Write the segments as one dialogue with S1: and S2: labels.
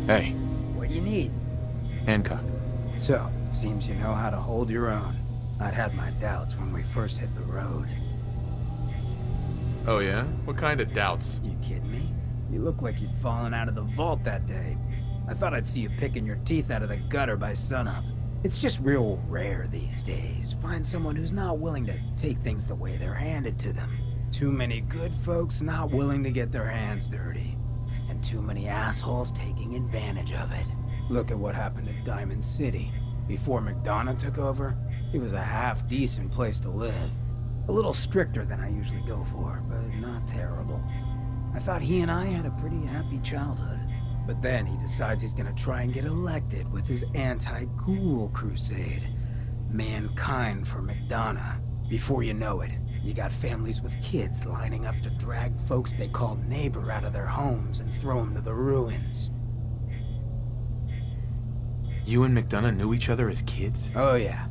S1: Hey,
S2: What do you need?
S1: Hancock.
S2: So, seems you know how to hold your own. I'd had my doubts when we first hit the road.
S1: Oh yeah? What kind of doubts?
S2: You kidding me? You look like you'd fallen out of the vault that day. I thought I'd see you picking your teeth out of the gutter by sunup. It's just real rare these days. Find someone who's not willing to take things the way they're handed to them. Too many good folks not willing to get their hands dirty. And too many assholes taking advantage of it. Look at what happened at Diamond City. Before McDonough took over, it was a half-decent place to live. A little stricter than I usually go for, but not terrible. I thought he and I had a pretty happy childhood. But then he decides he's gonna try and get elected with his anti-ghoul crusade. Mankind for McDonough. Before you know it, you got families with kids lining up to drag folks they called neighbor out of their homes and throw them to the ruins.
S1: You and McDonough knew each other as kids?
S2: Oh yeah.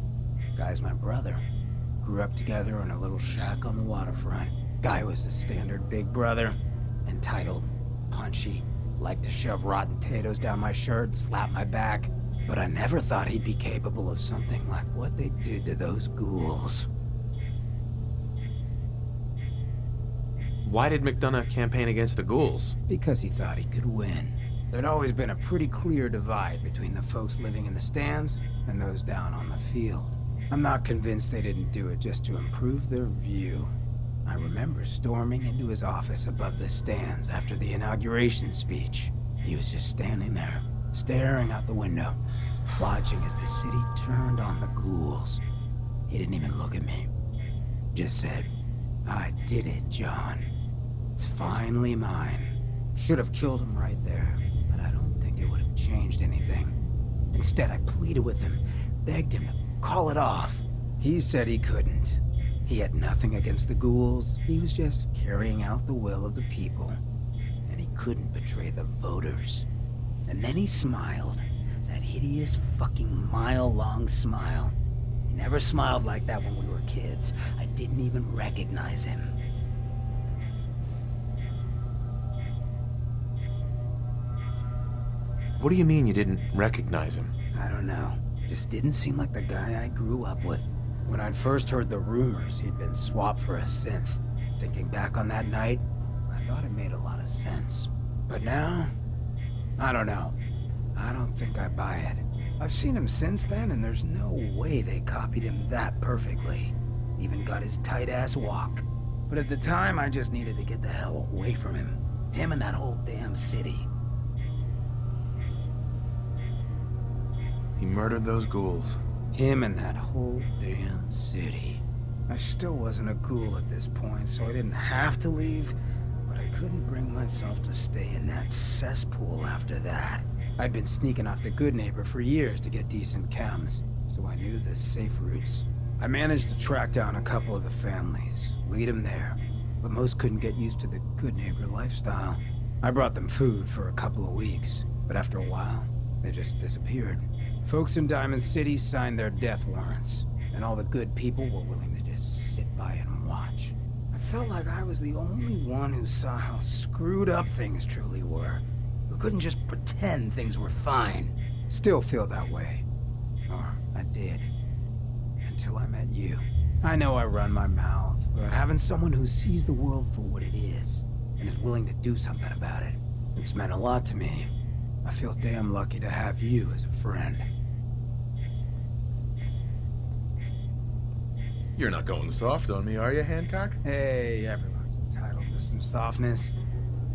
S2: Guy's my brother. Grew up together in a little shack on the waterfront. Guy was the standard big brother. Entitled, punchy, liked to shove rotten potatoes down my shirt and slap my back. But I never thought he'd be capable of something like what they did to those ghouls.
S1: Why did McDonough campaign against the ghouls?
S2: Because he thought he could win. There'd always been a pretty clear divide between the folks living in the stands and those down on the field. I'm not convinced they didn't do it just to improve their view. I remember storming into his office above the stands after the inauguration speech. He was just standing there, staring out the window, watching as the city turned on the ghouls. He didn't even look at me. Just said, "I did it, John. It's finally mine." Should have killed him right there, but I don't think it would have changed anything. Instead, I pleaded with him, begged him to call it off. He said he couldn't. He had nothing against the ghouls. He was just carrying out the will of the people. And he couldn't betray the voters. And then he smiled. That hideous fucking mile-long smile. He never smiled like that when we were kids. I didn't even recognize him.
S1: What do you mean you didn't recognize him?
S2: I don't know. Just didn't seem like the guy I grew up with. When I'd first heard the rumors he'd been swapped for a synth, thinking back on that night, I thought it made a lot of sense. But now, I don't know. I don't think I buy it. I've seen him since then, and there's no way they copied him that perfectly. Even got his tight-ass walk. But at the time, I just needed to get the hell away from him. Him and that whole damn city.
S1: He murdered those ghouls.
S2: Him and that whole damn city. I still wasn't a ghoul at this point, so I didn't have to leave, but I couldn't bring myself to stay in that cesspool after that. I'd been sneaking off the Good Neighbor for years to get decent chems, so I knew the safe routes. I managed to track down a couple of the families, lead them there, but most couldn't get used to the Good Neighbor lifestyle. I brought them food for a couple of weeks, but after a while, they just disappeared. Folks in Diamond City signed their death warrants, and all the good people were willing to just sit by and watch. I felt like I was the only one who saw how screwed up things truly were, who couldn't just pretend things were fine. Still feel that way. Or I did. Until I met you. I know I run my mouth, but having someone who sees the world for what it is, and is willing to do something about it, it's meant a lot to me. I feel damn lucky to have you as a friend.
S1: You're not going soft on me, are you, Hancock?
S2: Hey, everyone's entitled to some softness.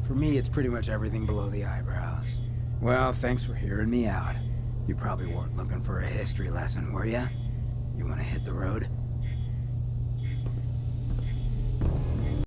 S2: For me, it's pretty much everything below the eyebrows. Well, thanks for hearing me out. You probably weren't looking for a history lesson, were ya? You wanna hit the road?